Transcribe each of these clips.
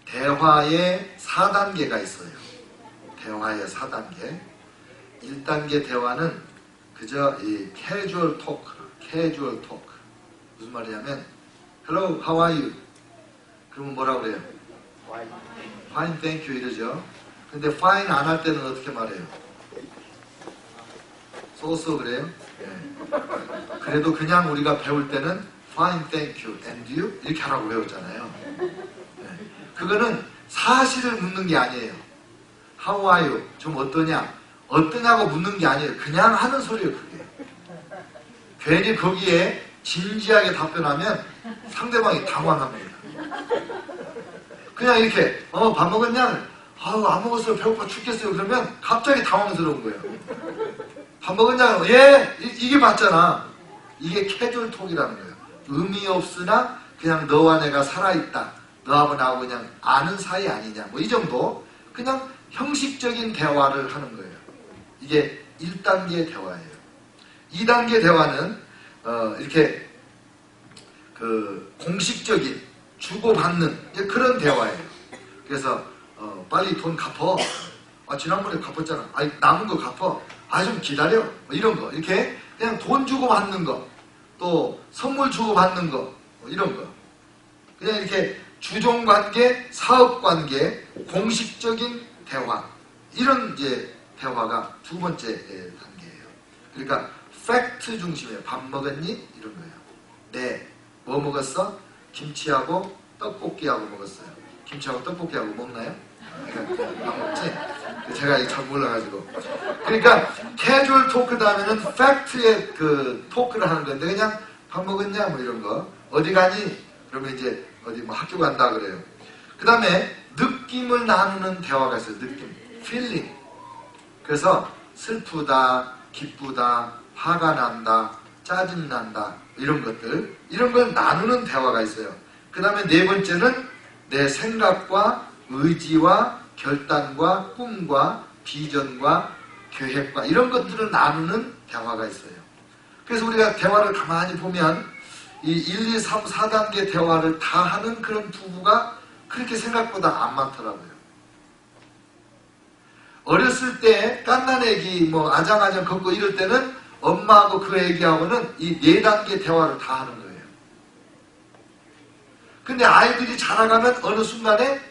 대화의 4단계가 있어요. 대화의 4단계. 1단계 대화는 그저 이 캐주얼 토크, 캐주얼 토크. 무슨 말이냐면 Hello, how are you? 그러면 뭐라고 그래요? Fine, thank you 이러죠. 근데 fine 안 할 때는 어떻게 말해요? So 그래요? 네. 그래도 그냥 우리가 배울 때는 fine, thank you, and you? 이렇게 하라고 배웠잖아요. 네. 그거는 사실을 묻는 게 아니에요. How are you? 좀 어떠냐? 어떠냐고 묻는 게 아니에요. 그냥 하는 소리예요, 그게. 괜히 거기에 진지하게 답변하면 상대방이 당황합니다. 그냥 이렇게 밥 먹었냐? 아유, 안 먹었어요. 배고파 죽겠어요. 그러면 갑자기 당황스러운 거예요. 밥 먹었냐? 예! 이게 맞잖아. 이게 캐주얼 톡이라는 거예요. 의미 없으나 그냥 너와 내가 살아있다. 너하고 나하고 그냥 아는 사이 아니냐. 뭐 이 정도. 그냥 형식적인 대화를 하는 거예요. 이게 1단계 대화예요. 2단계 대화는 이렇게 그 공식적인 주고받는 그런 대화예요. 그래서 빨리 돈 갚어. 지난번에 갚았잖아. 남은 거 갚어. 좀 기다려. 뭐 이런 거. 이렇게 그냥 돈 주고 받는 거. 또 선물 주고 받는 거. 뭐 이런 거. 그냥 이렇게 주종관계, 사업관계, 공식적인 대화. 이런 이제 대화가 두 번째 단계예요. 그러니까 팩트 중심이에요. 밥 먹었니? 이런 거예요. 네. 뭐 먹었어? 김치하고 떡볶이하고 먹었어요. 김치하고 떡볶이하고 먹나요? 안 먹지? 제가 잘 몰라가지고. 그러니까 캐주얼 토크 다음에는 팩트의 그 토크를 하는 건데 그냥 밥 먹었냐? 뭐 이런 거. 어디 가니? 그러면 이제 어디 뭐 학교 간다 그래요. 그 다음에 느낌을 나누는 대화가 있어요. 느낌. feeling. 그래서 슬프다, 기쁘다, 화가 난다, 짜증난다 이런 것들. 이런 걸 나누는 대화가 있어요. 그 다음에 네 번째는 내 생각과 의지와 결단과 꿈과 비전과 계획과 이런 것들을 나누는 대화가 있어요. 그래서 우리가 대화를 가만히 보면 이 1, 2, 3, 4단계 대화를 다 하는 그런 부부가 그렇게 생각보다 안 많더라고요. 어렸을 때 갓난애기 뭐 아장아장 걷고 이럴 때는 엄마하고 그 애기하고는 이 4단계 대화를 다 하는 거예요. 근데 아이들이 자라가면 어느 순간에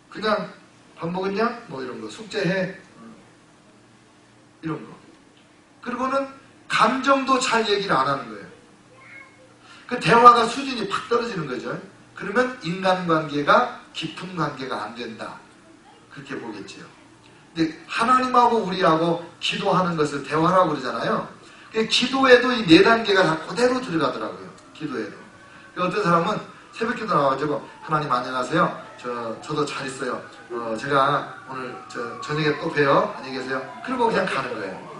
그냥 밥 먹었냐? 뭐 이런 거. 숙제해. 이런 거. 그리고는 감정도 잘 얘기를 안 하는 거예요. 그 대화가 수준이 팍 떨어지는 거죠. 그러면 인간관계가 깊은 관계가 안 된다. 그렇게 보겠지요. 근데 하나님하고 우리하고 기도하는 것을 대화라고 그러잖아요. 기도에도 이 4단계가 다 그대로 들어가더라고요. 기도에도. 어떤 사람은 새벽기도 나와가지고 하나님 안녕하세요. 저도 잘 있어요. 제가 오늘 저녁에 또 봬요. 안녕히 계세요. 그리고 그냥 가는 거예요.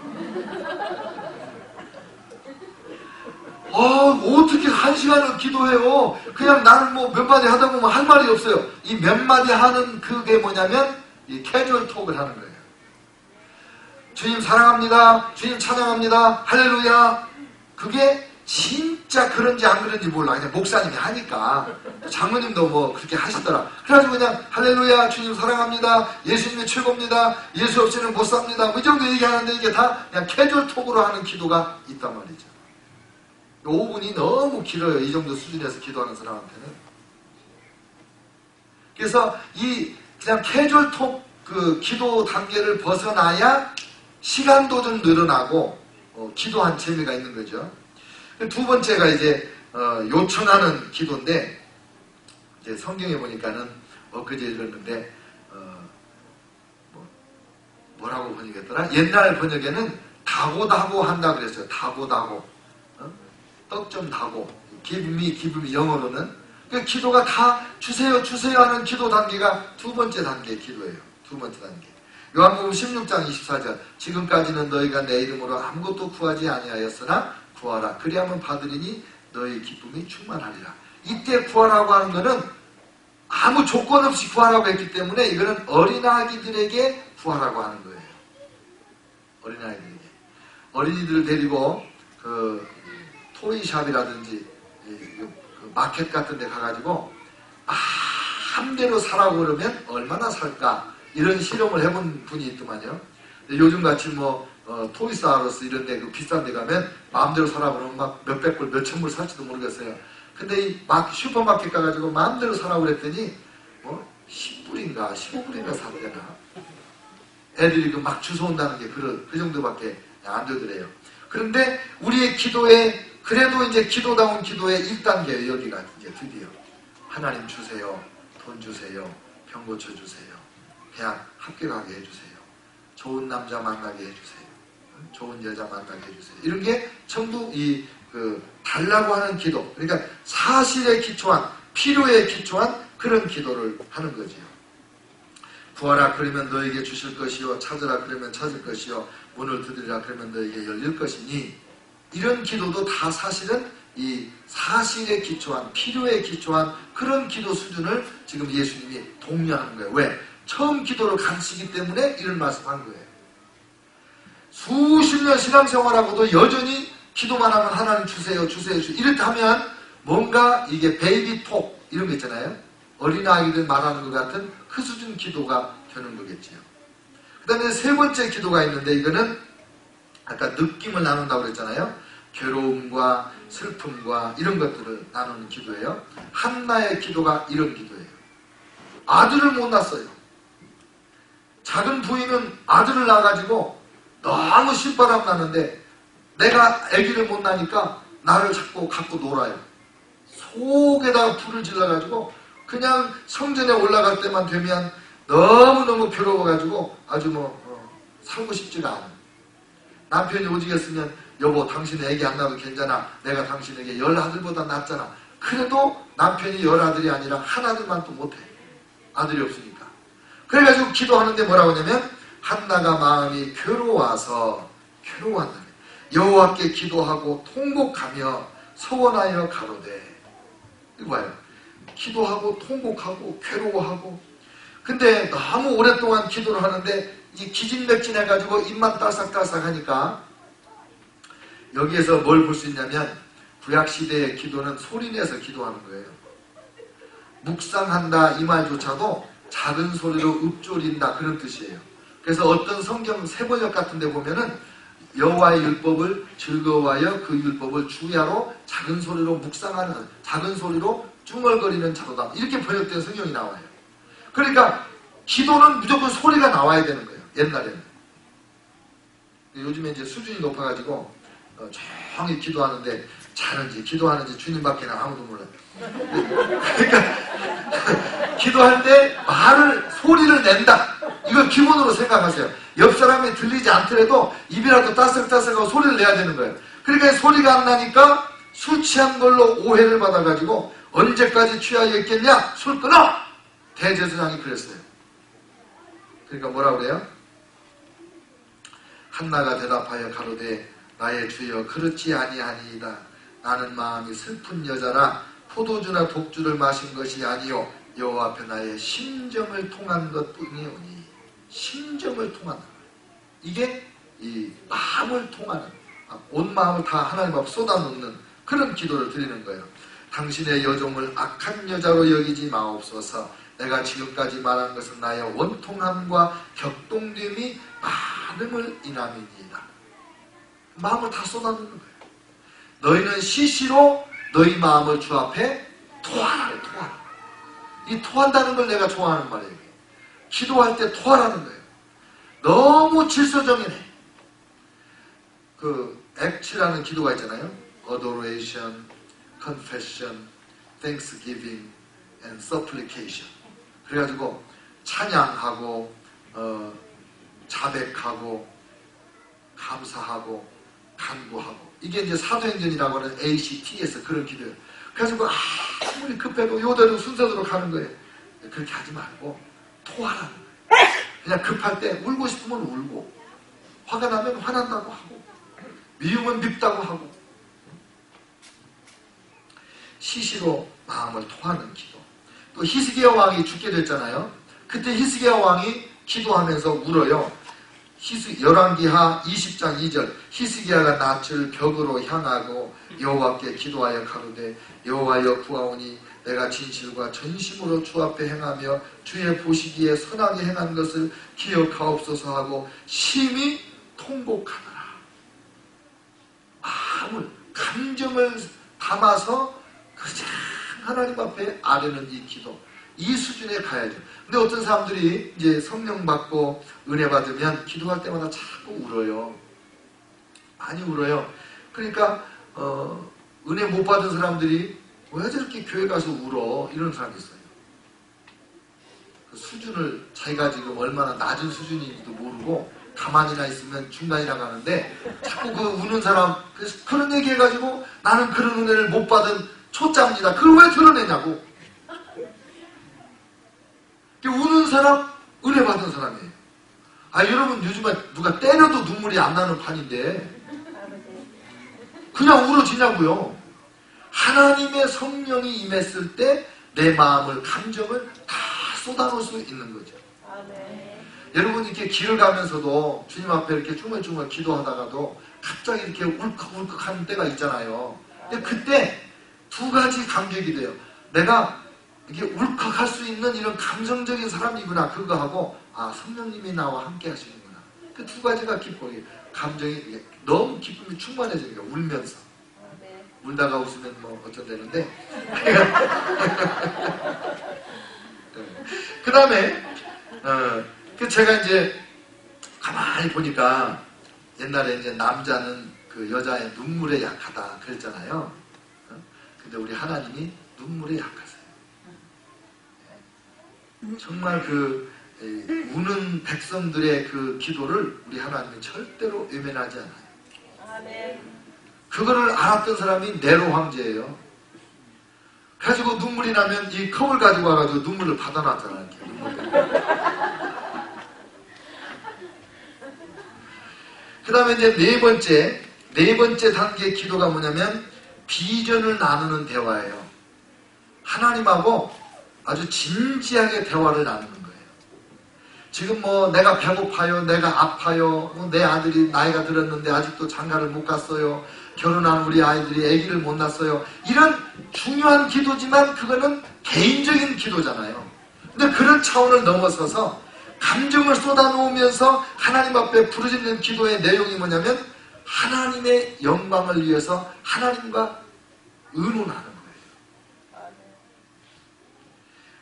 어떻게 1시간을 기도해요? 그냥 나는 뭐 몇 마디 하다 보면 할 말이 없어요. 이 몇 마디 하는 그게 뭐냐면 이 캐주얼 톡을 하는 거예요. 주님 사랑합니다. 주님 찬양합니다. 할렐루야. 그게 진짜 그런지 안 그런지 몰라. 그냥 목사님이 하니까. 장로님도 뭐 그렇게 하시더라. 그래가지고 그냥 할렐루야 주님 사랑합니다. 예수님이 최고입니다. 예수 없이는 못 삽니다. 뭐 이 정도 얘기하는데 이게 다 그냥 캐주얼 톡으로 하는 기도가 있단 말이죠. 5분이 너무 길어요. 이 정도 수준에서 기도하는 사람한테는. 그래서 이 그냥 캐주얼 톡 그 기도 단계를 벗어나야 시간도 좀 늘어나고 기도한 재미가 있는 거죠. 두 번째가 이제 요청하는 기도인데 이제 성경에 보니까는 엊그제 읽었는데 뭐라고 번역했더라? 옛날 번역에는 다고다고 한다 그랬어요. 다고다고 떡 좀 다고 give me 영어로는 그 기도가 다 주세요 하는 기도 단계가 두 번째 단계 기도예요. 두 번째 단계. 요한복음 16장 24절 지금까지는 너희가 내 이름으로 아무것도 구하지 아니하였으나 구하라. 그리하면 받으리니 너희 기쁨이 충만하리라. 이때 구하라고 하는 것은 아무 조건 없이 구하라고 했기 때문에 이거는 어린아기들에게 구하라고 하는 거예요. 어린아이들에게. 어린이들을 데리고 그 토이샵이라든지 그 마켓 같은 데 가가지고 한 말씀대로 살라고 그러면 얼마나 살까? 이런 실험을 해본 분이 있더만요. 요즘같이 뭐 토이스아러스 이런 데 그 비싼 데 가면 마음대로 사라고 그러면 막 몇백 불, 몇천 불 살지도 모르겠어요. 근데 이 슈퍼마켓 가가지고 마음대로 사라고 그랬더니 10불인가 15불인가 사더나. 애들이 그 막 주워온다는 게 그 정도밖에 안 되더래요. 그런데 우리의 기도에, 그래도 이제 기도다운 기도의 1단계예요. 여기가 이제 드디어. 하나님 주세요. 돈 주세요. 병 고쳐주세요. 대학 합격하게 해주세요. 좋은 남자 만나게 해주세요. 좋은 여자 만나게 해주세요. 이런 게 전부 달라고 하는 기도. 그러니까 사실에 기초한, 필요에 기초한 그런 기도를 하는 거지요. 구하라 그러면 너에게 주실 것이요, 찾으라 그러면 찾을 것이요, 문을 두드리라 그러면 너에게 열릴 것이니, 이런 기도도 다 사실은 이 사실에 기초한, 필요에 기초한 그런 기도 수준을 지금 예수님이 독려하는 거예요. 왜? 처음 기도를 가르치기 때문에 이런 말씀한 거예요. 수십 년 신앙생활하고도 여전히 기도만 하면 하나님 주세요, 주세요, 주세요. 이렇다면 뭔가 이게 베이비톡 이런 거 있잖아요. 어린아이들 말하는 것 같은 그 수준 기도가 되는 거겠지요. 그 다음에 세 번째 기도가 있는데, 이거는 아까 느낌을 나눈다고 그랬잖아요. 괴로움과 슬픔과 이런 것들을 나누는 기도예요. 한나의 기도가 이런 기도예요. 아들을 못 낳았어요. 작은 부인은 아들을 낳아가지고 너무 신바람 나는데 내가 아기를 못 낳으니까 나를 자꾸 갖고 놀아요. 속에다가 불을 질러가지고 그냥 성전에 올라갈 때만 되면 너무너무 괴로워가지고 아주 살고 싶지가 않아. 남편이 오지겠으면 여보 당신 애기 안 낳아도 괜찮아. 내가 당신에게 10아들보다 낫잖아. 그래도 남편이 10아들이 아니라 하나들만 또 못해. 아들이 없으니까. 그래가지고 기도하는데 뭐라고 하냐면, 한나가 마음이 괴로워서 괴로워한다. 여호와께 기도하고 통곡하며 서원하여 가로되. 이거 봐요. 기도하고 통곡하고 괴로워하고. 근데 너무 오랫동안 기도를 하는데 이 기진맥진해가지고 입만 딸싹딸싹 하니까 여기에서 뭘 볼 수 있냐면, 구약시대의 기도는 소리내서 기도하는 거예요. 묵상한다 이 말조차도 작은 소리로 읊조린다 그런 뜻이에요. 그래서 어떤 성경 세번역 같은 데 보면은 여호와의 율법을 즐거워하여 그 율법을 주야로 작은 소리로 묵상하는, 작은 소리로 중얼거리는 자로다, 이렇게 번역된 성경이 나와요. 그러니까 기도는 무조건 소리가 나와야 되는 거예요. 옛날에는. 요즘에 이제 수준이 높아가지고 조용히 기도하는데 자는지 기도하는지 주님밖에 아무도 몰라요. 그러니까 기도할 때 소리를 낸다. 이걸 기본으로 생각하세요. 옆 사람이 들리지 않더라도 입이라도 따스락따스락하고 소리를 내야 되는 거예요. 그러니까 소리가 안 나니까 술 취한 걸로 오해를 받아가지고 언제까지 취하여 있겠냐? 술 끊어! 대제사장이 그랬어요. 그러니까 뭐라고 그래요? 한나가 대답하여 가로되 나의 주여 그렇지 아니하니이다. 나는 마음이 슬픈 여자라 포도주나 독주를 마신 것이 아니요 여호와 앞에 나의 심정을 통한 것뿐이오니. 심정을 통한다. 이게 이 마음을 통하는, 온 마음을 다 하나님 앞에 쏟아놓는 그런 기도를 드리는 거예요. 당신의 여종을 악한 여자로 여기지 마옵소서. 내가 지금까지 말한 것은 나의 원통함과 격동됨이 많음을 인함이니이다. 마음을 다 쏟아놓는 거예요. 너희는 시시로 너희 마음을 주 앞에 토하라. 토하라. 이 토한다는 걸 내가 좋아하는 말이에요. 기도할 때 토하라는 거예요. 너무 질서정연해. 그 액치라는 기도가 있잖아요. Adoration, Confession, Thanksgiving, and Supplication. 그래가지고 찬양하고 자백하고 감사하고 간구하고, 이게 이제 사도행전이라고 하는 ACT에서 그런 기도예요. 그래가지고 아무리 급해도 요대로 순서대로 가는 거예요. 그렇게 하지 말고 토하라는 거예요. 그냥 급할 때 울고 싶으면 울고, 화가 나면 화난다고 하고, 미우면 밉다고 하고, 시시로 마음을 토하는 기도. 또 히스기야 왕이 죽게 됐잖아요. 그때 히스기야 왕이 기도하면서 울어요. 열왕기하 20장 2절 히스기야가 낯을 벽으로 향하고 여호와께 기도하여 가로되 여호와여 구하오니 내가 진실과 전심으로 주 앞에 행하며 주의 보시기에 선하게 행한 것을 기억하옵소서 하고 심히 통곡하더라. 마음을, 감정을 담아서 그냥 하나님 앞에 아뢰는 이 기도, 이 수준에 가야죠. 근데 어떤 사람들이 이제 성령 받고 은혜 받으면 기도할 때마다 자꾸 울어요. 많이 울어요. 그러니까 은혜 못 받은 사람들이 왜 저렇게 교회 가서 울어? 이런 사람이 있어요. 그 수준을 자기가 지금 얼마나 낮은 수준인지도 모르고 가만히나 있으면 중간이라 가는데 자꾸 그 우는 사람, 그런 얘기 해가지고 나는 그런 은혜를 못 받은 초짜입니다. 그걸 왜 드러내냐고. 우는 사람, 은혜 받은 사람이에요. 아, 여러분 요즘에 누가 때려도 눈물이 안 나는 판인데 그냥 울어지냐고요. 하나님의 성령이 임했을 때 내 마음을, 감정을 다 쏟아놓을 수 있는 거죠. 여러분 이렇게 길을 가면서도 주님 앞에 이렇게 중얼중얼 기도하다가도 갑자기 이렇게 울컥울컥 하는 때가 있잖아요. 근데 그때 두 가지 감격이 돼요. 내가 이게 울컥할 수 있는 이런 감성적인 사람이구나, 그거 하고, 아, 성령님이 나와 함께 하시는구나. 그 두 가지가 기뻐요. 감정이 너무 기쁨이 충만해지니까 울면서. 울다가 웃으면 뭐 어쩐다는데. 그 다음에 제가 이제 가만히 보니까 옛날에 이제 남자는 그 여자의 눈물에 약하다 그랬잖아요. 근데 우리 하나님이 눈물에 약하세요. 정말 그 우는 백성들의 그 기도를 우리 하나님은 절대로 외면하지 않아요. 그거를 알았던 사람이 네로 황제예요. 가지고 눈물이 나면 이 컵을 가지고 와가지고 눈물을 받아놨잖아요. 그 다음에 이제 네 번째 단계 기도가 뭐냐면 비전을 나누는 대화예요. 하나님하고 아주 진지하게 대화를 나누는 거예요. 지금 뭐 내가 배고파요, 내가 아파요, 뭐 내 아들이 나이가 들었는데 아직도 장가를 못 갔어요, 결혼한 우리 아이들이 아기를 못 낳았어요. 이런 중요한 기도지만 그거는 개인적인 기도잖아요. 근데 그런 차원을 넘어서서 감정을 쏟아놓으면서 하나님 앞에 부르짖는 기도의 내용이 뭐냐면 하나님의 영광을 위해서 하나님과 의논하는 거예요.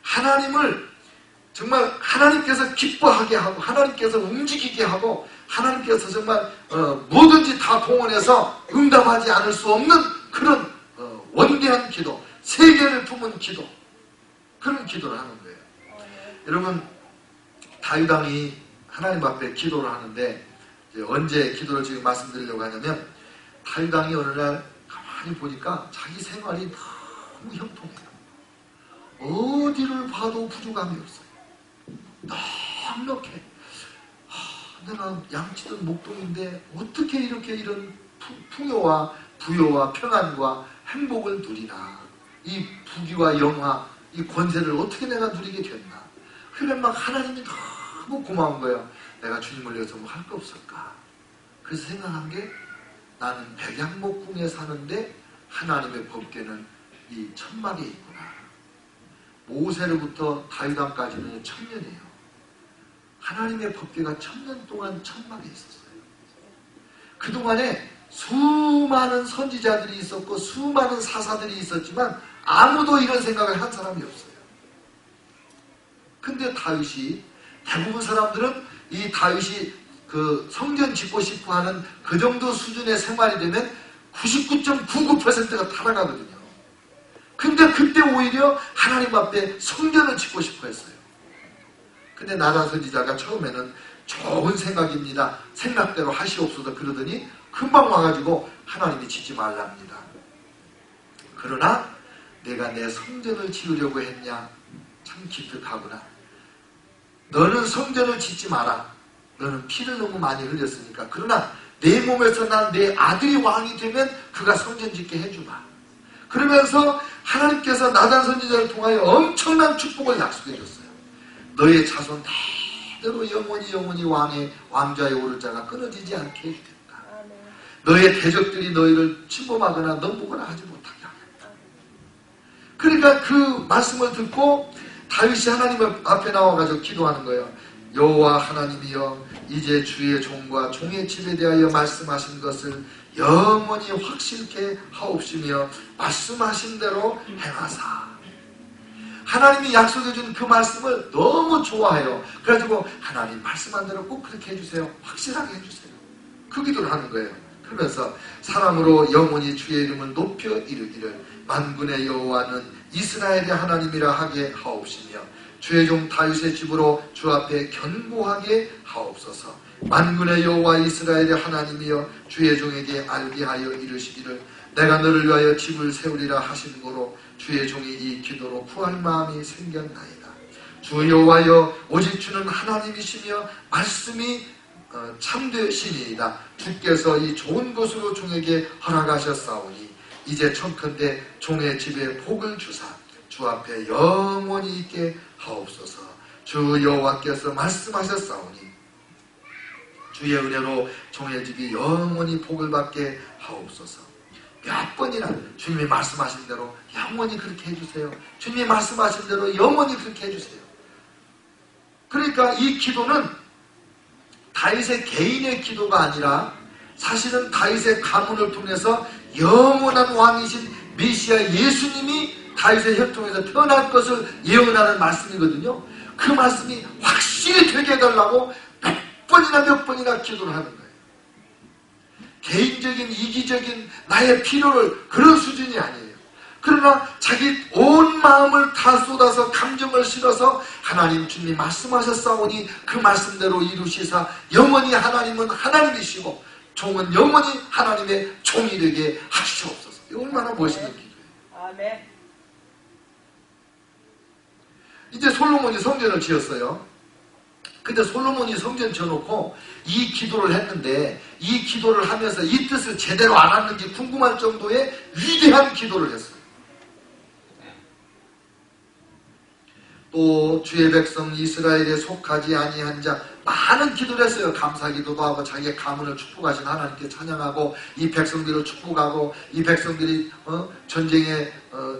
하나님을 정말 하나님께서 기뻐하게 하고 하나님께서 움직이게 하고 하나님께서 정말 뭐든지 다 동원해서 응답하지 않을 수 없는 그런 원대한 기도, 세계를 품은 기도, 그런 기도를 하는 거예요. 여러분 다윗 왕이 하나님 앞에 기도를 하는데 언제 기도를 지금 말씀드리려고 하냐면 다윗 왕이 어느 날 가만히 보니까 자기 생활이 너무 형통해요. 어디를 봐도 부족함이 없어요. 넉넉해. 내가 양치던 목동인데 어떻게 이렇게 이런 풍요와 부요와 평안과 행복을 누리나. 이 부귀와 영화, 이 권세를 어떻게 내가 누리게 됐나. 그래 막 하나님이 너무 고마운 거예요. 내가 주님을 위해서 뭐 할 거 없을까. 그래서 생각한 게 나는 백양목궁에 사는데 하나님의 법궤는 이 천막에 있구나. 모세로부터 다윗왕까지는 1000년이에요. 하나님의 법궤가 1000년 동안 천막에 있었어요. 그동안에 수많은 선지자들이 있었고 수많은 사사들이 있었지만 아무도 이런 생각을 한 사람이 없어요. 근데 다윗이, 대부분 사람들은 이 다윗이 그 성전 짓고 싶어 하는 그 정도 수준의 생활이 되면 99.99%가 타락하거든요. 근데 그때 오히려 하나님 앞에 성전을 짓고 싶어 했어요. 근데 나단 선지자가 처음에는 좋은 생각입니다, 생각대로 하시옵소서 그러더니 금방 와가지고 하나님이 짓지 말랍니다. 그러나 내가 내 성전을 지으려고 했냐, 참 기특하구나. 너는 성전을 짓지 마라. 너는 피를 너무 많이 흘렸으니까. 그러나 내 몸에서 난 내 아들이 왕이 되면 그가 성전 짓게 해주마. 그러면서 하나님께서 나단 선지자를 통하여 엄청난 축복을 약속해 줬어요. 너의 자손 대대로 영원히 왕좌에 오를 자가 끊어지지 않게 해주겠다. 너의 대적들이 너희를 침범하거나 넘보거나 하지 못하게 하겠다. 그러니까 그 말씀을 듣고 다윗이 하나님 앞에 나와가지고 기도하는 거예요. 여호와 하나님이여, 이제 주의 종과 종의 집에 대하여 말씀하신 것을 영원히 확실케 하옵시며 말씀하신 대로 행하사. 하나님이 약속해준 그 말씀을 너무 좋아해요. 그래가지고 하나님 말씀한 대로 꼭 그렇게 해주세요. 확실하게 해주세요. 그 기도를 하는 거예요. 그러면서 사람으로 영원히 주의 이름을 높여 이르기를 만군의 여호와는 이스라엘의 하나님이라 하게 하옵시며 주의 종 다윗의 집으로 주 앞에 견고하게 하옵소서. 만군의 여호와 이스라엘의 하나님이여, 주의 종에게 알게 하여 이르시기를 내가 너를 위하여 집을 세우리라 하신 거로 주의 종이 이 기도로 구할 마음이 생겼나이다. 주 여호와여, 오직 주는 하나님이시며 말씀이 참되시니이다. 주께서 이 좋은 것으로 종에게 허락하셨사오니 이제 청컨대 종의 집에 복을 주사 주 앞에 영원히 있게 하옵소서. 주 여호와께서 말씀하셨사오니 주의 은혜로 종의 집이 영원히 복을 받게 하옵소서. 몇 번이나 주님이 말씀하신 대로 영원히 그렇게 해주세요. 주님이 말씀하신 대로 영원히 그렇게 해주세요. 그러니까 이 기도는 다윗의 개인의 기도가 아니라 사실은 다윗의 가문을 통해서 영원한 왕이신 메시아 예수님이 다윗의 혈통에서 태어날 것을 예언하는 말씀이거든요. 그 말씀이 확실히 되게 해달라고 몇 번이나 기도를 하는 거예요. 개인적인 이기적인 나의 필요를 그런 수준이 아니에요. 그러나 자기 온 마음을 다 쏟아서 감정을 실어서 하나님 주님이 말씀하셨사오니 그 말씀대로 이루시사 영원히 하나님은 하나님이시고 종은 영원히 하나님의 종이 되게 하시옵소서. 이거 얼마나 멋있는 기도예요. 아멘. 이제 솔로몬이 성전을 지었어요. 근데 솔로몬이 성전 지어놓고 이 기도를 했는데 이 기도를 하면서 이 뜻을 제대로 알았는지 궁금할 정도의 위대한 기도를 했어요. 또 주의 백성 이스라엘에 속하지 아니한 자 많은 기도를 했어요. 감사기도도 하고 자기의 가문을 축복하신 하나님께 찬양하고 이 백성들을 축복하고 이 백성들이 전쟁에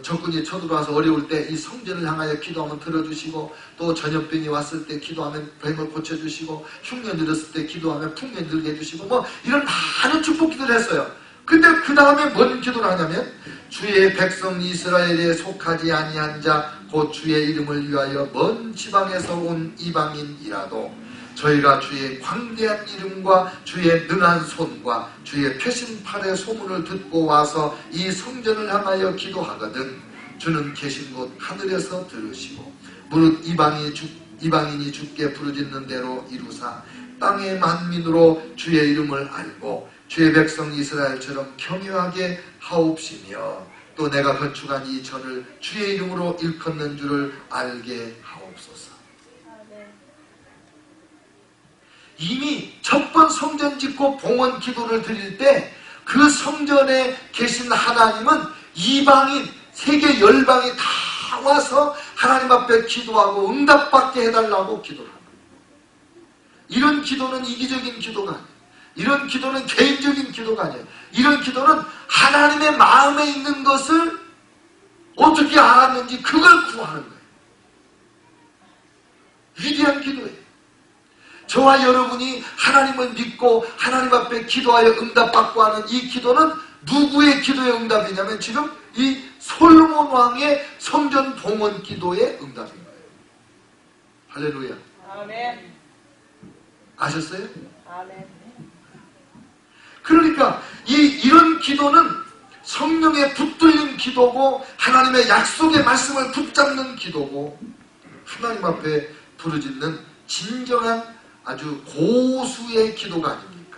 적군이 쳐들어와서 어려울 때 이 성전을 향하여 기도하면 들어주시고 또 전염병이 왔을 때 기도하면 병을 고쳐주시고 흉년 들었을 때 기도하면 풍년 들게 해주시고 뭐 이런 많은 축복 기도를 했어요. 근데 그 다음에 뭔 기도를 하냐면 주의 백성 이스라엘에 속하지 아니한 자 곧 주의 이름을 위하여 먼 지방에서 온 이방인이라도 저희가 주의 광대한 이름과 주의 능한 손과 주의 펴신 팔의 소문을 듣고 와서 이 성전을 향하여 기도하거든 주는 계신 곳 하늘에서 들으시고 무릇 이방인이 주께 부르짖는 대로 이루사 땅의 만민으로 주의 이름을 알고 주의 백성 이스라엘처럼 경외하게 하옵시며 또 내가 건축한 이 전을 주의 이름으로 일컫는 줄을 알게 하옵소서. 이미 첫 번 성전 짓고 봉헌 기도를 드릴 때 그 성전에 계신 하나님은 이방인 세계 열방이 다 와서 하나님 앞에 기도하고 응답받게 해달라고 기도를 합니다. 이런 기도는 이기적인 기도가 아니에요. 이런 기도는 개인적인 기도가 아니에요. 이런 기도는 하나님의 마음에 있는 것을 어떻게 알았는지 그걸 구하는 거예요. 위대한 기도예요. 저와 여러분이 하나님을 믿고 하나님 앞에 기도하여 응답받고 하는 이 기도는 누구의 기도의 응답이냐면 지금 이 솔로몬 왕의 성전 봉헌 기도의 응답인 거예요. 할렐루야. 아멘. 아셨어요? 아멘. 그러니까 이런 기도는 성령의 붙들린 기도고 하나님의 약속의 말씀을 붙잡는 기도고 하나님 앞에 부르짖는 진정한 아주 고수의 기도가 아닙니까?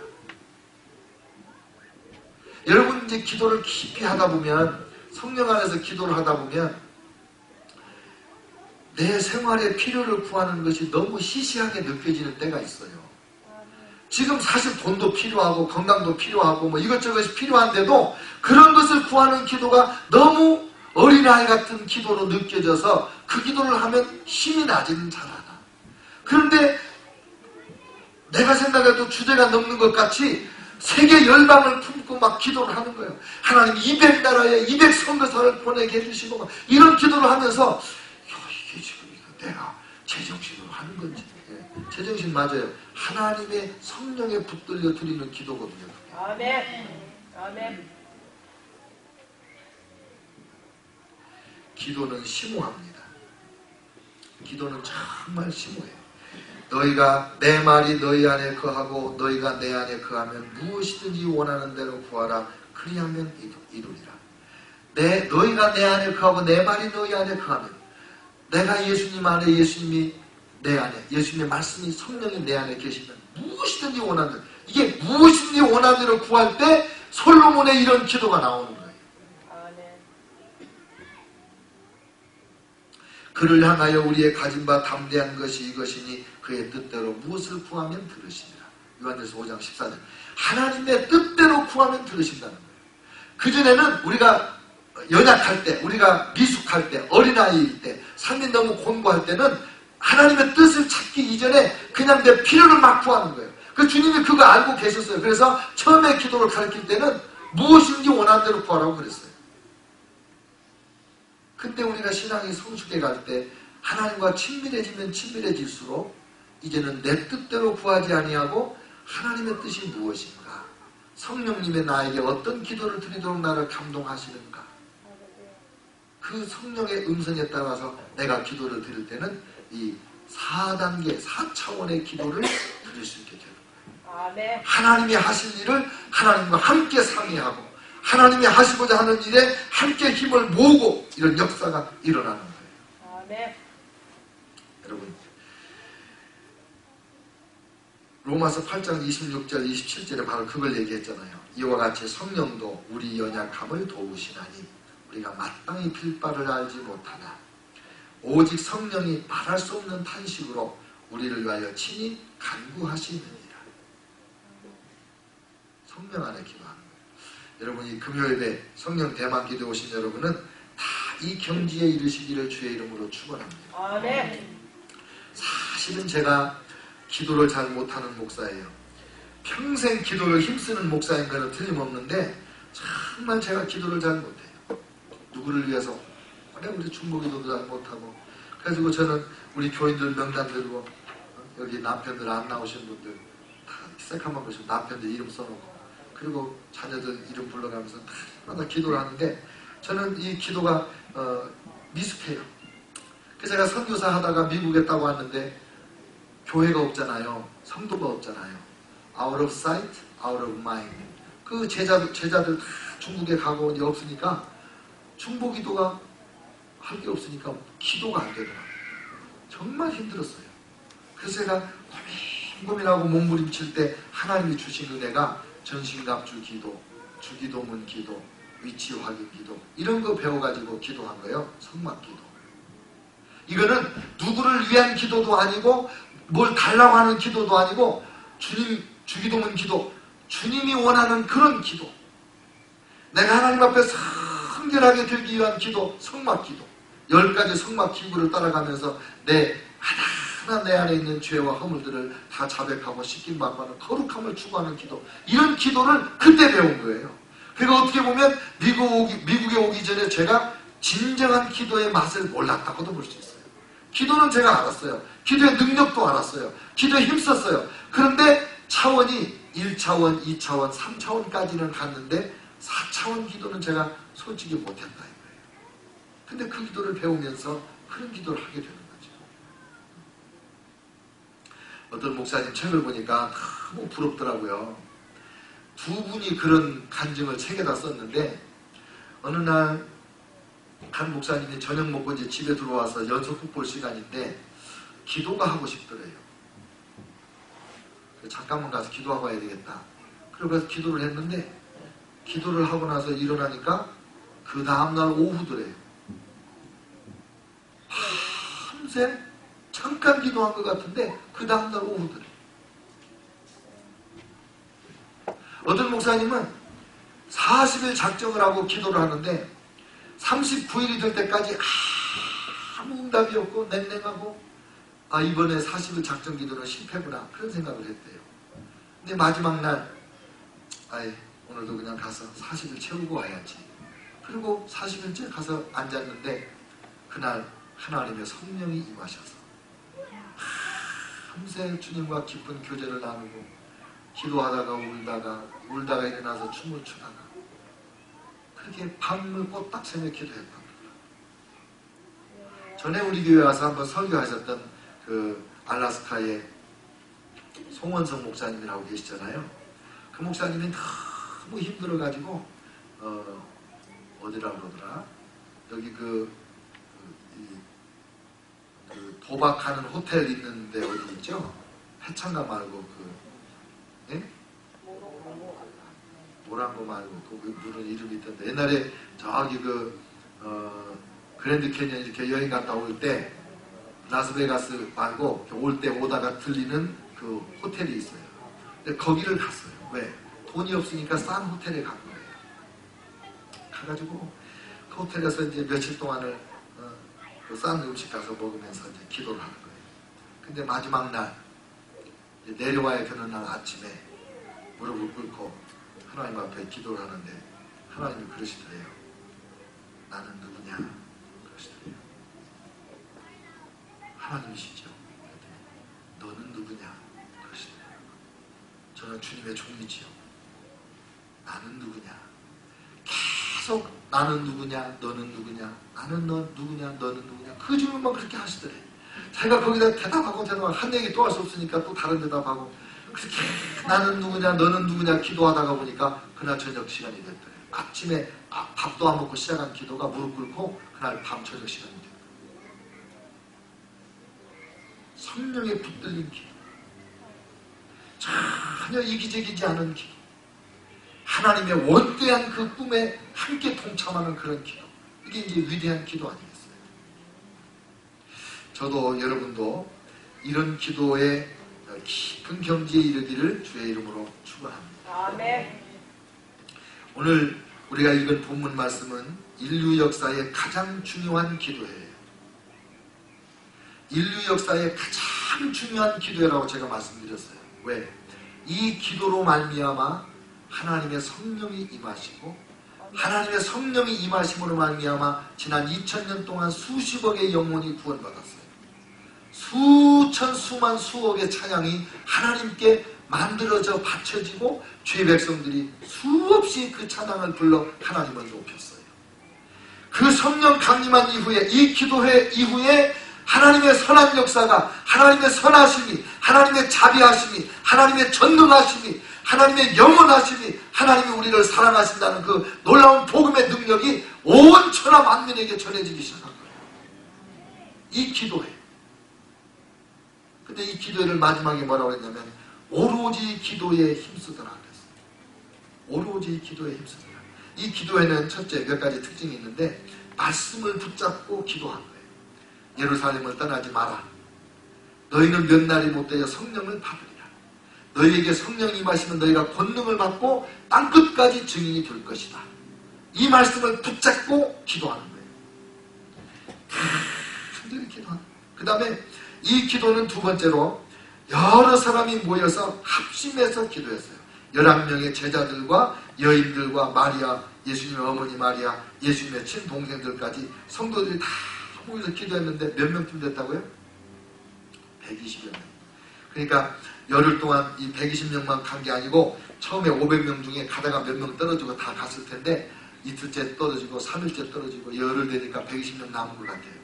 여러분 이제 기도를 깊이 하다 보면 성령 안에서 기도를 하다 보면 내 생활의 필요를 구하는 것이 너무 시시하게 느껴지는 때가 있어요. 지금 사실 돈도 필요하고 건강도 필요하고 뭐 이것저것이 필요한데도 그런 것을 구하는 기도가 너무 어린아이 같은 기도로 느껴져서 그 기도를 하면 힘이 나지는 잘 않아. 그런데 내가 생각해도 주제가 넘는 것 같이 세계 열방을 품고 막 기도를 하는 거예요. 하나님 200나라에 200선교사를 보내게 해주시고 막 이런 기도를 하면서 이게 지금 내가 제정신으로 하는 건지. 제정신 맞아요. 하나님의 성령에 붙들려 드리는 기도거든요. 아멘. 아멘. 기도는 심오합니다. 기도는 정말 심오해요. 너희가 내 말이 너희 안에 거하고 너희가 내 안에 거하면 무엇이든지 원하는 대로 구하라. 그리하면 이루리라. 너희가 내 안에 거하고 내 말이 너희 안에 거하면, 내가 예수님 안에, 예수님이 내 안에, 예수님의 말씀이 성령이 내 안에 계시면 무엇이든지 원하는 대로, 이게 무엇이든지 원하는 대로 구할 때 솔로몬의 이런 기도가 나오는 거예요. 그를 향하여 우리의 가진 바 담대한 것이 이것이니 그의 뜻대로 무엇을 구하면 들으시리라. 요한일서 5장 14절. 하나님의 뜻대로 구하면 들으신다는 거예요. 그전에는 우리가 연약할 때, 우리가 미숙할 때, 어린아이일 때, 삶이 너무 곤고할 때는 하나님의 뜻을 찾기 이전에 그냥 내 필요를 막 구하는 거예요. 그 주님이 그거 알고 계셨어요. 그래서 처음에 기도를 가르칠 때는 무엇인지 원하는 대로 구하라고 그랬어요. 근데 우리가 신앙이 성숙해 갈 때 하나님과 친밀해지면 친밀해질수록 이제는 내 뜻대로 구하지 아니하고 하나님의 뜻이 무엇인가, 성령님의 나에게 어떤 기도를 드리도록 나를 감동하시는가, 그 성령의 음성에 따라서 내가 기도를 드릴 때는 이 4단계, 4차원의 기도를 드릴 수 있게 되는 거예요. 아멘. 하나님이 하실 일을 하나님과 함께 상의하고 하나님이 하시고자 하는 일에 함께 힘을 모으고 이런 역사가 일어나는 거예요. 아멘. 여러분, 로마서 8장 26절 27절에 바로 그걸 얘기했잖아요. 이와 같이 성령도 우리 연약함을 도우시나니 우리가 마땅히 빌 바를 알지 못하나 오직 성령이 말할 수 없는 탄식으로 우리를 위하여 친히 간구하시느니라. 성령 안에 기도하는 거예요. 여러분, 이 금요일에 성령 대만 기도 오신 여러분은 다 이 경지에 이르시기를 주의 이름으로 축원합니다. 아멘. 사실은 제가 기도를 잘 못하는 목사예요. 평생 기도를 힘쓰는 목사인 거는 틀림없는데 정말 제가 기도를 잘 못해요. 누구를 위해서 오래 우리 중보기도도 잘 못하고, 그래가지고 저는 우리 교인들 명단 들고 여기 남편들 안 나오신 분들 다 새카만 보시면 남편들 이름 써놓고, 그리고 자녀들 이름 불러가면서 다마다 기도를 하는데 저는 이 기도가 미숙해요. 그래서 제가 선교사 하다가 미국에 따고 왔는데 교회가 없잖아요. 성도가 없잖아요. Out of sight, out of mind. 그 제자들 다 중국에 가고 이제 없으니까 중보기도가 할 게 없으니까 기도가 안 되더라고요. 정말 힘들었어요. 그래서 제가 고민하고 몸부림칠 때 하나님이 주신 은혜가 전신갑주 기도, 주기도문 기도, 위치 확인 기도, 이런 거 배워가지고 기도한 거예요. 성막 기도. 이거는 누구를 위한 기도도 아니고 뭘 달라고 하는 기도도 아니고 주님, 주기도문 기도, 주님이 원하는 그런 기도, 내가 하나님 앞에 성결하게 들기 위한 기도, 성막 기도. 10가지 성막 기구를 따라가면서 하나하나 내 안에 있는 죄와 허물들을 다 자백하고 씻김 받고 하는 거룩함을 추구하는 기도, 이런 기도를 그때 배운 거예요. 그러니까 어떻게 보면 미국에 오기 전에 제가 진정한 기도의 맛을 몰랐다고도 볼 수 있어요. 기도는 제가 알았어요. 기도의 능력도 알았어요. 기도에 힘썼어요. 그런데 차원이 1차원, 2차원, 3차원까지는 갔는데 4차원 기도는 제가 솔직히 못했다 이거예요. 근데 그 기도를 배우면서 그런 기도를 하게 되는 거죠. 어떤 목사님 책을 보니까 너무 부럽더라고요. 두 분이 그런 간증을 책에다 썼는데, 어느 날 한 목사님이 저녁 먹고 이제 집에 들어와서 연속 흑볼 시간인데 기도가 하고 싶더래요. 잠깐만 가서 기도하고 와야 되겠다. 그래서 기도를 했는데, 기도를 하고 나서 일어나니까 그 다음날 오후더래요. 밤새 잠깐 기도한 것 같은데 그 다음날 오후더래요. 어떤 목사님은 40일 작정을 하고 기도를 하는데 39일이 될 때까지 아무 응답이 없고 냉랭하고, 이번에 40일 작정 기도는 실패구나, 그런 생각을 했대요. 근데 마지막 날 아이 오늘도 그냥 가서 40일 채우고 와야지. 그리고 40일째 가서 앉았는데 그날 하나님의 성령이 임하셔서 밤새 주님과 깊은 교제를 나누고 기도하다가 울다가 일어나서 춤을 추다가 그렇게 밤을 꼬딱 새며 기도했답니다. 전에 우리 교회 와서 한번 설교하셨던 그 알라스카의 송원성 목사님이라고 계시잖아요. 그 목사님이 너무 힘들어가지고 어디라 그러더라? 여기 그 도박하는 호텔 있는데 어디 있죠? 해창가 말고 모란거 말고 그 무슨 이름이 있던데 옛날에 저기 그랜드 캐니언 이렇게 여행 갔다 올 때 라스베가스 말고 올 때 오다가 들리는 그 호텔이 있어요. 근데 거기를 갔어요. 왜? 돈이 없으니까 싼 호텔에 간 거예요. 가가지고 그 호텔에서 이제 며칠 동안을 그 싼 음식 가서 먹으면서 이제 기도를 하는 거예요. 근데 마지막 날 내려와야 되는 날 아침에 무릎을 꿇고 하나님 앞에 기도를 하는데 하나님이 그러시더래요. 나는 누구냐? 그러시더래요. 하나님이시죠. 너는 누구냐? 그러시더래요. 저는 주님의 종이지요. 나는 누구냐? 계속 나는 누구냐? 너는 누구냐? 나는 너 누구냐? 너는 누구냐? 그 질문만 그렇게 하시더래. 자기가 거기다 대답하고 한 얘기 또 할 수 없으니까 또 다른 대답하고 그렇게 나는 누구냐? 너는 누구냐? 기도하다가 보니까 그날 저녁 시간이 됐더래. 아침에 밥도 안 먹고 시작한 기도가 무릎 꿇고 그날 밤 저녁 시간이 됐더래. 성령에 붙들린 기도. 전혀 이기적이지 않은 기도. 하나님의 원대한 그 꿈에 함께 동참하는 그런 기도. 이게 이제 위대한 기도 아니겠어요? 저도 여러분도 이런 기도에 깊은 경지에 이르기를 주의 이름으로 축원합니다. 아멘. 오늘 우리가 읽은 본문 말씀은 인류 역사의 가장 중요한 기도회예요. 인류 역사의 가장 중요한 기도회라고 제가 말씀드렸어요. 왜? 이 기도로 말미암아 하나님의 성령이 임하시고 하나님의 성령이 임하심으로 말미암아 지난 2000년 동안 수십억의 영혼이 구원받았어요. 수천 수만 수억의 찬양이 하나님께 만들어져 바쳐지고 주의 백성들이 수없이 그 찬양을 불러 하나님을 높였어요. 그 성령 강림한 이후에 이 기도회 이후에 하나님의 선한 역사가 하나님의 선하심이 하나님의 자비하심이 하나님의 전능하심이 하나님의 영원하심이 하나님이 우리를 사랑하신다는 그 놀라운 복음의 능력이 온 천하 만민에게 전해지기 시작한 거예요. 이 기도회. 근데 이 기도회를 마지막에 뭐라고 했냐면 오로지 기도에 힘쓰더라 그랬어요. 오로지 기도에 힘쓰더라. 이 기도회는 첫째 몇 가지 특징이 있는데 말씀을 붙잡고 기도한 거예요. 예루살렘을 떠나지 마라. 너희는 몇 날이 못되어 성령을 받으리라. 너희에게 성령이 임하시면 너희가 권능을 받고 땅끝까지 증인이 될 것이다. 이 말씀을 붙잡고 기도하는 거예요. 간절히 기도하는 거예요. 그 다음에 이 기도는 두 번째로 여러 사람이 모여서 합심해서 기도했어요. 11명의 제자들과 여인들과 마리아, 예수님의 어머니 마리아, 예수님의 친동생들까지 성도들이 다 모여서 기도했는데 몇 명쯤 됐다고요? 120여 명. 그러니까 열흘 동안 이 120명만 간 게 아니고 처음에 500명 중에 가다가 몇 명 떨어지고 다 갔을 텐데 이틀째 떨어지고 3일째 떨어지고 열흘 되니까 120명 남은 것 같아요.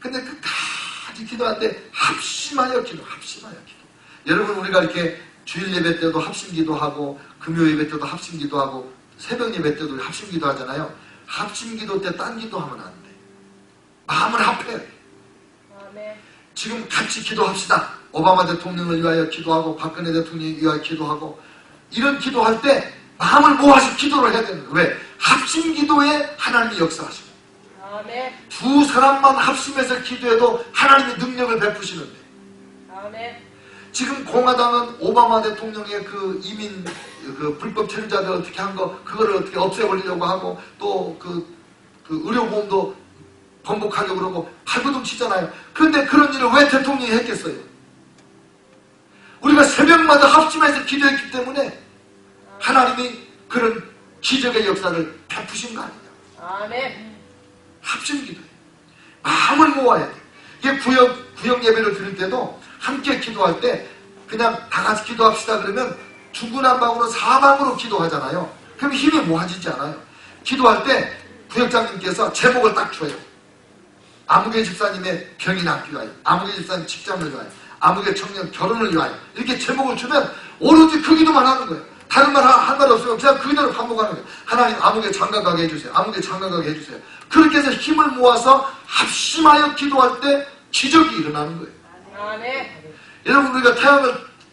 근데 끝까지 기도할 때 합심하여 기도. 여러분 우리가 이렇게 주일 예배 때도 합심 기도하고 금요 예배 때도 합심 기도하고 새벽 예배 때도 합심 기도하잖아요. 합심 기도 때 딴 기도하면 안 돼. 마음을 합해야 돼. 아멘. 지금 같이 기도합시다. 오바마 대통령을 위하여 기도하고 박근혜 대통령을 위하여 기도하고 이런 기도할 때 마음을 모아서 기도를 해야 되는 거예요. 왜? 합심 기도에 하나님이 역사하시고 아멘. 두 사람만 합심해서 기도해도 하나님의 능력을 베푸시는데 아멘. 지금 공화당은 오바마 대통령의 그 이민 그 불법 체류자들 어떻게 한 거 그거를 어떻게 없애버리려고 하고 또 그 의료보험도 번복하려고 그러고 발버둥 치잖아요. 그런데 그런 일을 왜 대통령이 했겠어요? 우리가 새벽마다 합심해서 기도했기 때문에 하나님이 그런 기적의 역사를 베푸신 거 아니냐. 아멘. 합심 기도예요. 마음을 모아야 돼. 이게 구역 예배를 드릴 때도 함께 기도할 때 그냥 다 같이 기도합시다 그러면 중구난방으로 사방으로 기도하잖아요. 그럼 힘이 모아지지 않아요. 기도할 때 구역장님께서 제목을 딱 줘요. 아무개 집사님의 병이 낫기 위하여, 아무개 집사님 직장을 위하여, 아무개 청년 결혼을 위하여, 이렇게 제목을 주면 오로지 그 기도만 하는 거예요. 다른 말 한 말 없으면 그냥 그 기도를 반복하는 거예요. 하나님 아무개 장가가게 해주세요. 아무개 장가가게 해주세요. 그렇게 해서 힘을 모아서 합심하여 기도할 때 기적이 일어나는 거예요. 아멘. 여러분, 우리가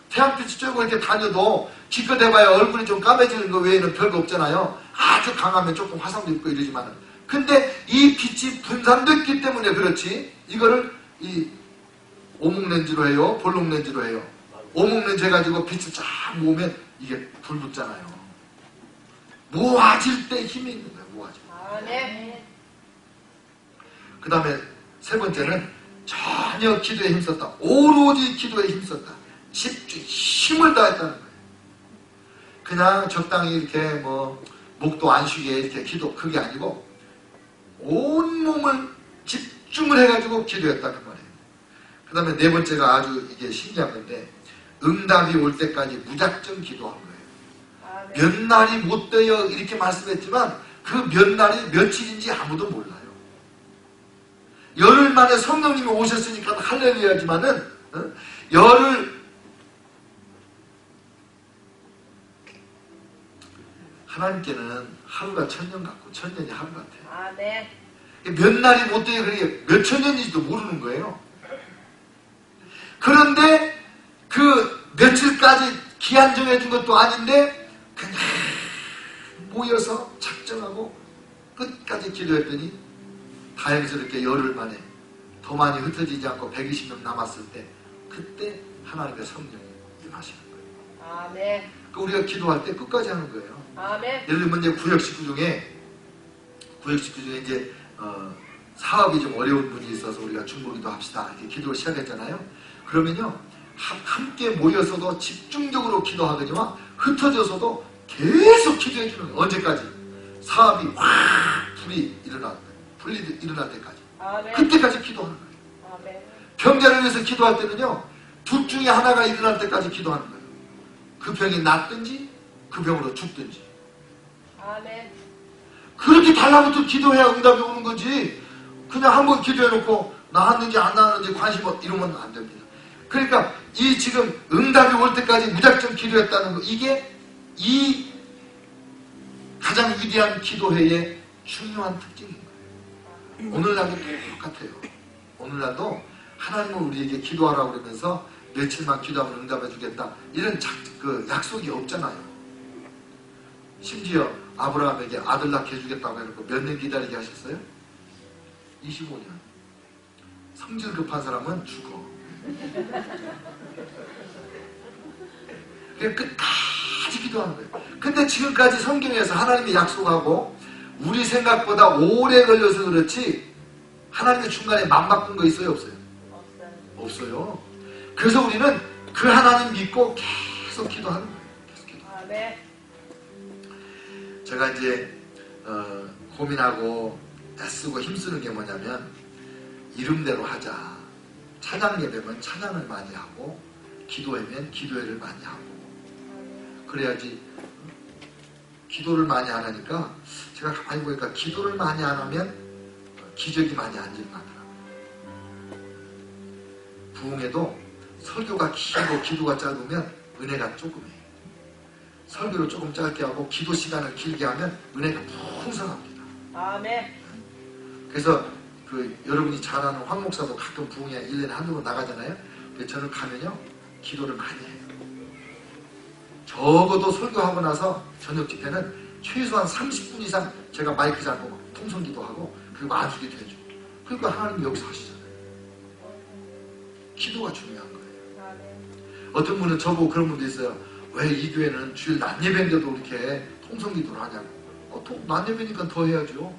태양빛이 쬐고 이렇게 다녀도 기껏 해봐야 얼굴이 좀 까매지는 거 외에는 별거 없잖아요. 아주 강하면 조금 화상도 입고 이러지만은. 근데 이 빛이 분산됐기 때문에 그렇지, 이거를 이 오목렌즈로 해요? 볼록렌즈로 해요? 오목렌즈 해가지고 빛을 쫙 모으면 이게 불 붙잖아요. 모아질 때 힘이 있는 거예요. 모아질 때. 아멘. 그 다음에 세 번째는 전혀 기도에 힘썼다. 오로지 기도에 힘썼다. 집중, 힘을 다했다는 거예요. 그냥 적당히 이렇게 뭐 목도 안 쉬게 이렇게 기도, 그게 아니고 온 몸을 집중을 해가지고 기도했다는 말이에요. 그 다음에 네 번째가 아주 이게 신기한 건데, 응답이 올 때까지 무작정 기도한 거예요. 아멘. 몇 날이 못 돼요 이렇게 말씀했지만 그 몇 날이 며칠인지 아무도 몰라요. 열흘 만에 성령님이 오셨으니까 할렐루야지만은 열흘 하나님께는 하루가 천년 같고 천년이 하루 같아요. 아멘. 몇 날이 못 돼요. 그게 몇 천년인지도 모르는 거예요. 그런데 그 며칠까지 기한 정해준 것도 아닌데 그냥 모여서 작정하고 끝까지 기도했더니 다행스럽게 열흘 만에 더 많이 흩어지지 않고 120명 남았을 때 그때 하나님의 성령이 임하시는 거예요. 아멘. 그 우리가 기도할 때 끝까지 하는 거예요. 아멘. 예를 들면 이제 구역 식구 중에 이제 사업이 좀 어려운 분이 있어서 우리가 중보기도 합시다 이렇게 기도를 시작했잖아요. 그러면요 함께 모여서도 집중적으로 기도하거니와 흩어져서도 계속 기도해 주는 거예요. 언제까지? 사업이 확 불이 일어날 때까지. 아멘. 그때까지 기도하는 거예요. 아멘. 병자를 위해서 기도할 때는요 둘 중에 하나가 일어날 때까지 기도하는 거예요. 그 병이 낫든지 그 병으로 죽든지. 아멘. 그렇게 달라붙어 기도해야 응답이 오는 거지. 그냥 한번 기도해놓고 나았는지 안 나았는지 관심 이러면 안 됩니다. 그러니까 이 지금 응답이 올 때까지 무작정 기도했다는 거, 이게 이 가장 위대한 기도회의 중요한 특징인 거예요. 오늘날도 똑같아요. 오늘날도 하나님은 우리에게 기도하라고 그러면서 며칠만 기도하면 응답해 주겠다 이런 그 약속이 없잖아요. 심지어 아브라함에게 아들 낳게 해주겠다고 해놓고 몇 년 기다리게 하셨어요? 25년. 성질 급한 사람은 죽어. 그냥 끝까지 기도하는 거예요. 근데 지금까지 성경에서 하나님이 약속하고 우리 생각보다 오래 걸려서 그렇지 하나님의 중간에 맘 바꾼 거 있어요? 없어요? 없어요. 그래서 우리는 그 하나님 믿고 계속 기도하는 거예요. 계속 기도. 아멘. 제가 이제 고민하고 애쓰고 힘쓰는 게 뭐냐면 이름대로 하자. 찬양 예배면 찬양을 많이 하고 기도회면 기도회를 많이 하고 그래야지. 기도를 많이 안 하니까 제가 가만히 보니까 기도를 많이 안 하면 기적이 많이 안 일어나더라고요. 부흥에도 설교가 길고 기도가 짧으면 은혜가 조금해요. 설교를 조금 짧게 하고 기도 시간을 길게 하면 은혜가 풍성합니다. 아멘. 그래서 여러분이 잘 아는 황 목사도 가끔 부흥회 1년에 한두 번 나가잖아요. 근데 저는 가면요 기도를 많이 해요. 적어도 설교하고 나서 저녁 집회는 최소한 30분 이상 제가 마이크 잡고 통성 기도하고 그리고 안수기도 해주고. 그러니까 하나님이 여기서 하시잖아요. 기도가 중요한 거예요. 아멘. 어떤 분은 저보고 그런 분도 있어요. 왜 이 교회는 주일 낮 예배인데도 이렇게 통성 기도를 하냐고. 낮 예배니까 더 해야죠.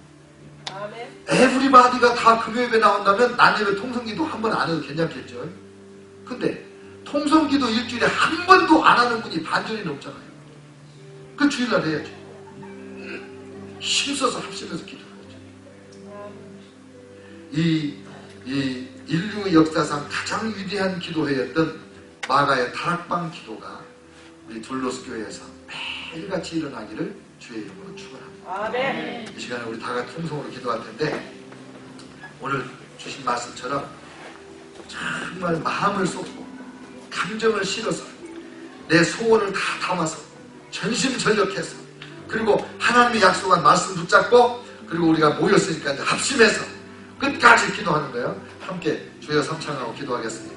아멘. 에브리바디가 다 금요 예배 나온다면 낮 예배 통성 기도 한 번 안 해도 괜찮겠죠. 근데 통성기도 일주일에 한 번도 안 하는 분이 반절이 넘잖아요. 그 주일날 해야죠. 힘써서 합심해서 기도해야죠. 이 인류 역사상 가장 위대한 기도회였던 마가의 다락방 기도가 우리 둘로스 교회에서 매일같이 일어나기를 주의 이름으로 축원합니다. 아멘. 이 시간에 우리 다 같이 통성으로 기도할 텐데 오늘 주신 말씀처럼 정말 마음을 쏟고 감정을 실어서 내 소원을 다 담아서 전심전력해서 그리고 하나님이 약속한 말씀 붙잡고 그리고 우리가 모였으니까 이제 합심해서 끝까지 기도하는 거예요. 함께 주여 삼창하고 기도하겠습니다.